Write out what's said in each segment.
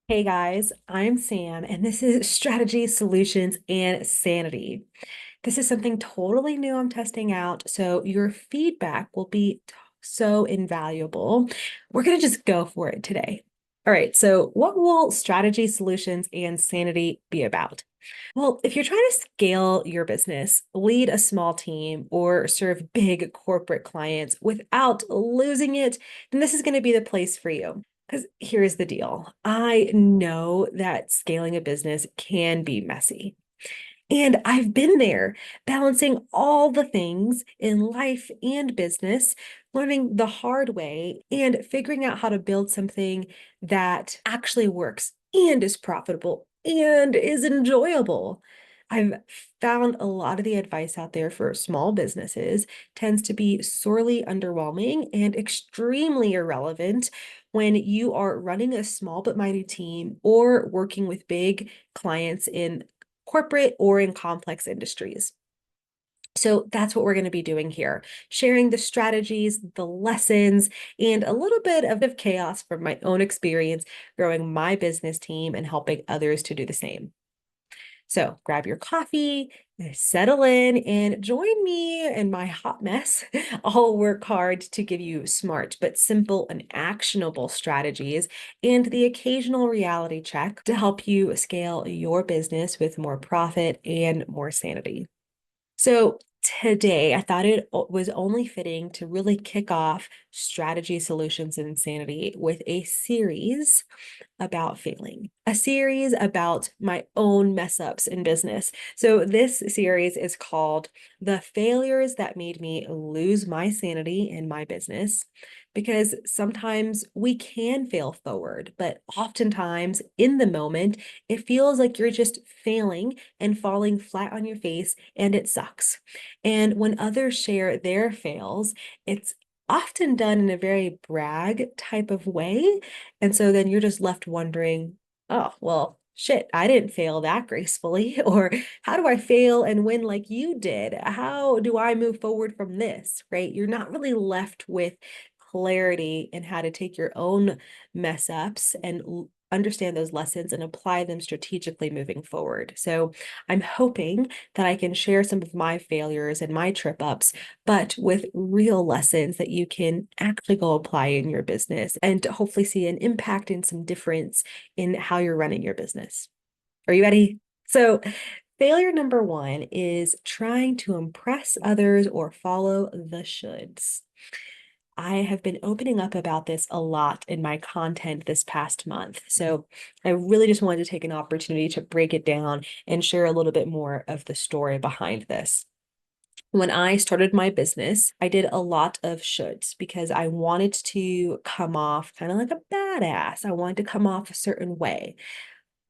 Hey guys, I'm Sam, and this is Strategy, Solutions, and Sanity. This is something totally new I'm testing out, so your feedback will be so invaluable. We're going to just go for it today. All right, so what will Strategy, Solutions, and Sanity be about? Well, if you're trying to scale your business, lead a small team, or serve big corporate clients without losing it, then this is going to be the place for you. Because here's the deal. I know that scaling a business can be messy. And I've been there, balancing all the things in life and business, learning the hard way and figuring out how to build something that actually works and is profitable and is enjoyable. I've found a lot of the advice out there for small businesses tends to be sorely underwhelming and extremely irrelevant when you are running a small but mighty team or working with big clients in corporate or in complex industries. So that's what we're going to be doing here, sharing the strategies, the lessons, and a little bit of chaos from my own experience growing my business team and helping others to do the same. So grab your coffee, settle in, and join me in my hot mess. I'll work hard to give you smart but simple and actionable strategies and the occasional reality check to help you scale your business with more profit and more sanity. So today, I thought it was only fitting to really kick off strategy, solutions, and insanity with a series about failing, a series about my own mess ups in business. So, this series is called The Failures That Made Me Lose My Sanity in My Business. Because sometimes we can fail forward, but oftentimes in the moment, it feels like you're just failing and falling flat on your face, and it sucks. And when others share their fails, it's often done in a very brag type of way, and so then you're just left wondering, oh, well, shit, I didn't fail that gracefully. Or how do I fail and win like you did? How do I move forward from this? Right? You're not really left with clarity in how to take your own mess ups and understand those lessons and apply them strategically moving forward. So I'm hoping that I can share some of my failures and my trip ups, but with real lessons that you can actually go apply in your business and hopefully see an impact and some difference in how you're running your business. Are you ready? So, failure number one is trying to impress others or follow the shoulds. I have been opening up about this a lot in my content this past month. So I really just wanted to take an opportunity to break it down and share a little bit more of the story behind this. When I started my business, I did a lot of shoulds because I wanted to come off kind of like a badass. I wanted to come off a certain way.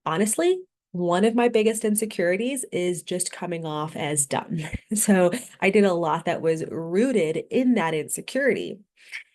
Honestly, one of my biggest insecurities is just coming off as dumb. So I did a lot that was rooted in that insecurity.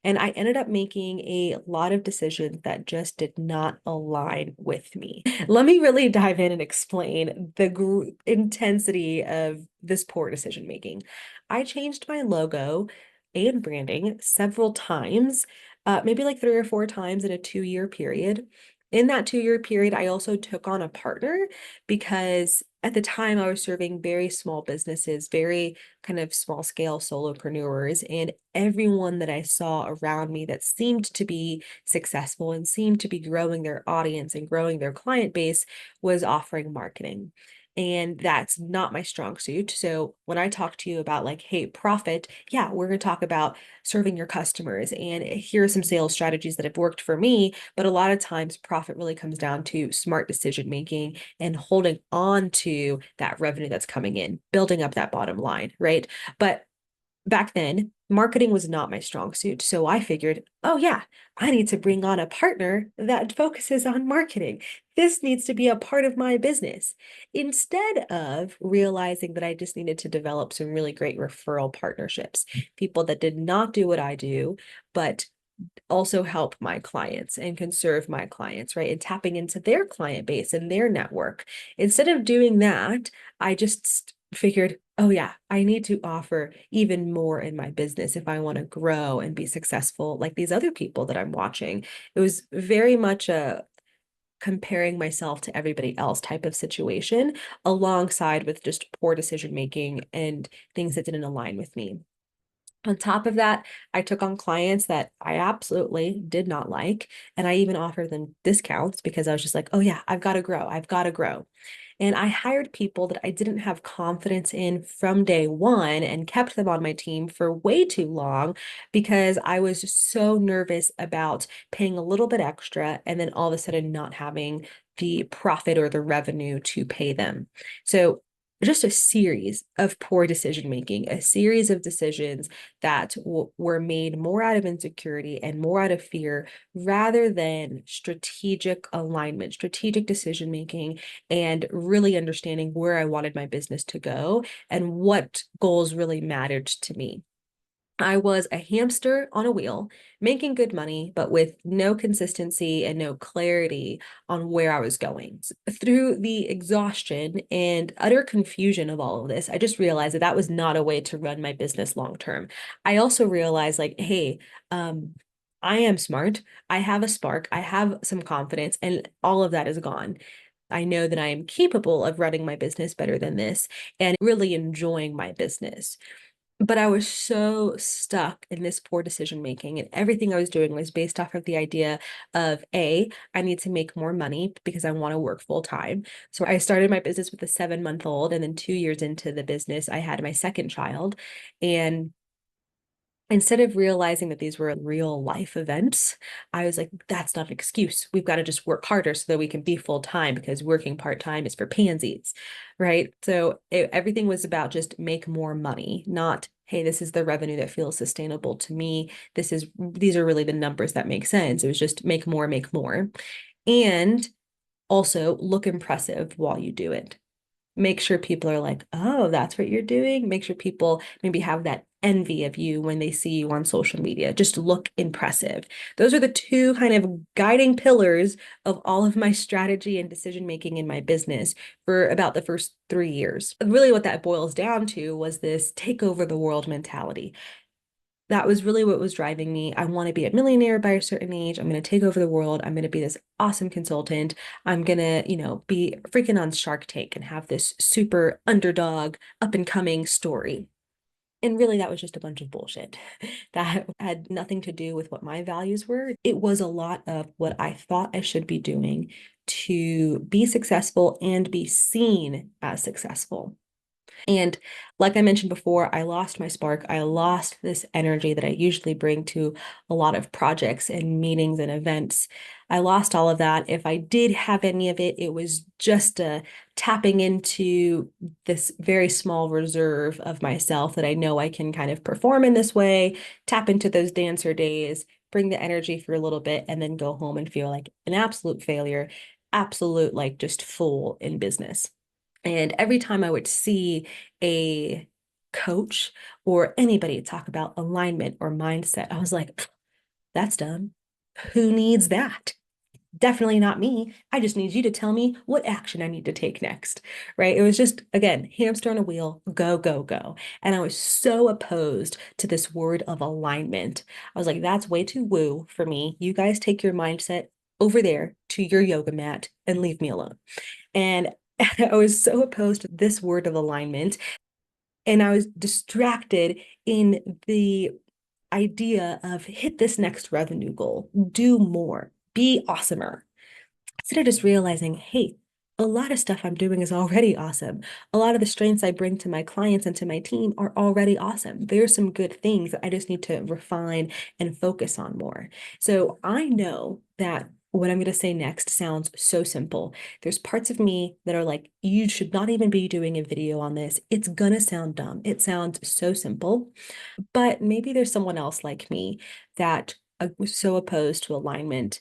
And I ended up making a lot of decisions that just did not align with me. Let me really dive in and explain the intensity of this poor decision making. I changed my logo and branding several times, maybe like 3 or 4 times in a 2 year period. In that 2 year period, I also took on a partner because at the time I was serving very small businesses, very kind of small scale solopreneurs, and everyone that I saw around me that seemed to be successful and seemed to be growing their audience and growing their client base was offering marketing. And that's not my strong suit. So when I talk to you about like, hey, profit, yeah, we're going to talk about serving your customers. And here are some sales strategies that have worked for me. But a lot of times, profit really comes down to smart decision making and holding on to that revenue that's coming in, building up that bottom line, right? But back then, marketing was not my strong suit. So I figured, oh, yeah, I need to bring on a partner that focuses on marketing. This needs to be a part of my business. Instead of realizing that I just needed to develop some really great referral partnerships, people that did not do what I do, but also help my clients and can serve my clients, right? And tapping into their client base and their network. Instead of doing that, I just figured, oh yeah, I need to offer even more in my business if I want to grow and be successful like these other people that I'm watching. It was very much a comparing myself to everybody else type of situation, alongside with just poor decision making and things that didn't align with me. On top of that, I took on clients that I absolutely did not like. And I even offered them discounts because I was just like, oh, yeah, I've got to grow. I've got to grow. And I hired people that I didn't have confidence in from day one and kept them on my team for way too long because I was just so nervous about paying a little bit extra and then all of a sudden not having the profit or the revenue to pay them. So just a series of poor decision making, a series of decisions that were made more out of insecurity and more out of fear rather than strategic alignment, strategic decision making, and really understanding where I wanted my business to go and what goals really mattered to me. I was a hamster on a wheel, making good money, but with no consistency and no clarity on where I was going. Through the exhaustion and utter confusion of all of this, I just realized that that was not a way to run my business long term. I also realized, like, hey, I am smart. I have a spark. I have some confidence, and all of that is gone. I know that I am capable of running my business better than this and really enjoying my business. But I was so stuck in this poor decision making, and everything I was doing was based off of the idea of A, I need to make more money because I want to work full time. So I started my business with a 7 month old, and then 2 years into the business, I had my second child. And instead of realizing that these were real life events, I was like, that's not an excuse. We've got to just work harder so that we can be full time because working part time is for pansies, right? So everything was about just make more money, not, hey, this is the revenue that feels sustainable to me. These are really the numbers that make sense. It was just make more, make more. And also look impressive while you do it. Make sure people are like, oh, that's what you're doing. Make sure people maybe have that envy of you when they see you on social media. Just look impressive. Those are the two kind of guiding pillars of all of my strategy and decision making in my business for about the first 3 years. Really, what that boils down to was this take over the world mentality. That was really what was driving me. I want to be a millionaire by a certain age. I'm going to take over the world. I'm going to be this awesome consultant. I'm going to, be freaking on Shark Tank and have this super underdog up and coming story. And really, that was just a bunch of bullshit that had nothing to do with what my values were. It was a lot of what I thought I should be doing to be successful and be seen as successful. And like I mentioned before, I lost my spark. I lost this energy that I usually bring to a lot of projects and meetings and events. I lost all of that. If I did have any of it, it was just tapping into this very small reserve of myself that I know I can kind of perform in this way, tap into those dancer days, bring the energy for a little bit, and then go home and feel like an absolute failure, absolute like just fool in business. And every time I would see a coach or anybody talk about alignment or mindset, I was like, that's dumb. Who needs that? Definitely not me. I just need you to tell me what action I need to take next, right? It was just, again, hamster on a wheel, go, go, go. And I was so opposed to this word of alignment. I was like, that's way too woo for me. You guys take your mindset over there to your yoga mat and leave me alone. And I was so opposed to this word of alignment. And I was distracted in the idea of hit this next revenue goal, do more, be awesomer. Instead of just realizing, hey, a lot of stuff I'm doing is already awesome. A lot of the strengths I bring to my clients and to my team are already awesome. There's some good things that I just need to refine and focus on more. So I know that what I'm going to say next sounds so simple. There's parts of me that are like, you should not even be doing a video on this. It's going to sound dumb. It sounds so simple, but maybe there's someone else like me that was so opposed to alignment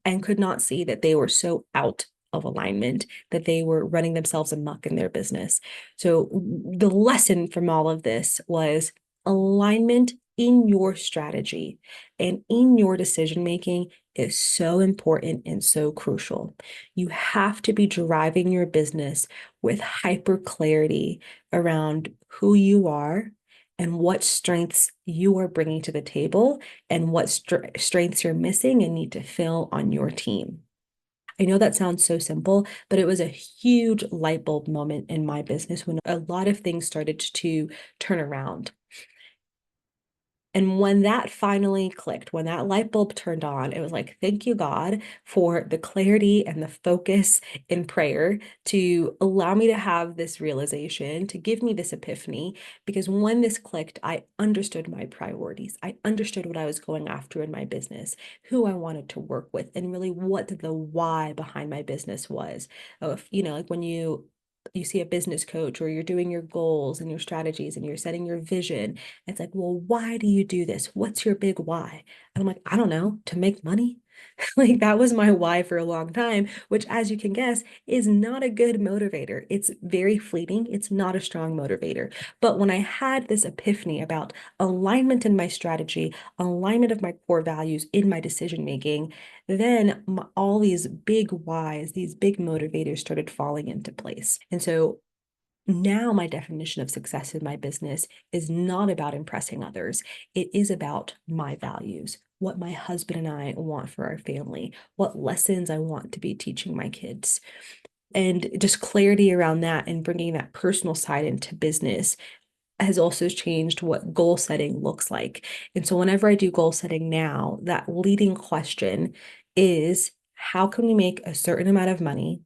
and could not see that they were so out of alignment that they were running themselves amok in their business. So the lesson from all of this was alignment in your strategy and in your decision making is so important and so crucial. You have to be driving your business with hyper clarity around who you are and what strengths you are bringing to the table and what strengths you're missing and need to fill on your team. I know that sounds so simple, but it was a huge light bulb moment in my business when a lot of things started to turn around. And when that finally clicked, when that light bulb turned on, it was like, thank you, God, for the clarity and the focus in prayer to allow me to have this realization, to give me this epiphany. Because when this clicked, I understood my priorities. I understood what I was going after in my business, who I wanted to work with, and really what the why behind my business was. Oh, if, like when you see a business coach or you're doing your goals and your strategies and you're setting your vision. It's like, well, why do you do this? What's your big why? And I'm like, I don't know, to make money. Like that was my why for a long time, which, as you can guess, is not a good motivator. It's very fleeting. It's not a strong motivator. But when I had this epiphany about alignment in my strategy, alignment of my core values in my decision making, then all these big whys, these big motivators started falling into place. And so now my definition of success in my business is not about impressing others. It is about my values, what my husband and I want for our family, what lessons I want to be teaching my kids, and just clarity around that and bringing that personal side into business has also changed what goal setting looks like. And so whenever I do goal setting now, that leading question is, how can we make a certain amount of money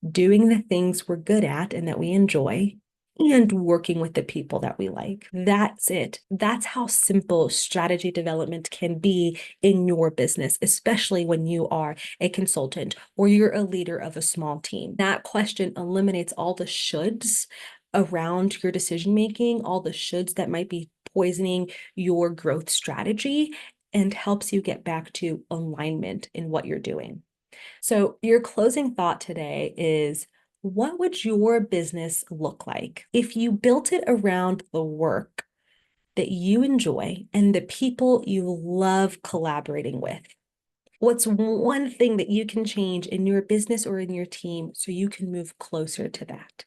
doing the things we're good at and that we enjoy, and working with the people that we like? That's it. That's how simple strategy development can be in your business, especially when you are a consultant or you're a leader of a small team. That question eliminates all the shoulds around your decision making, all the shoulds that might be poisoning your growth strategy, and helps you get back to alignment in what you're doing. So, your closing thought today is, what would your business look like if you built it around the work that you enjoy and the people you love collaborating with? What's one thing that you can change in your business or in your team so you can move closer to that?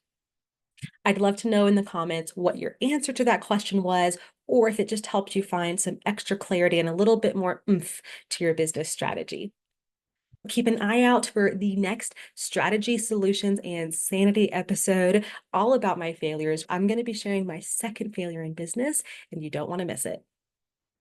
I'd love to know in the comments what your answer to that question was, or if it just helped you find some extra clarity and a little bit more oomph to your business strategy. Keep an eye out for the next strategy, solutions, and sanity episode all about my failures. I'm going to be sharing my second failure in business, and you don't want to miss it.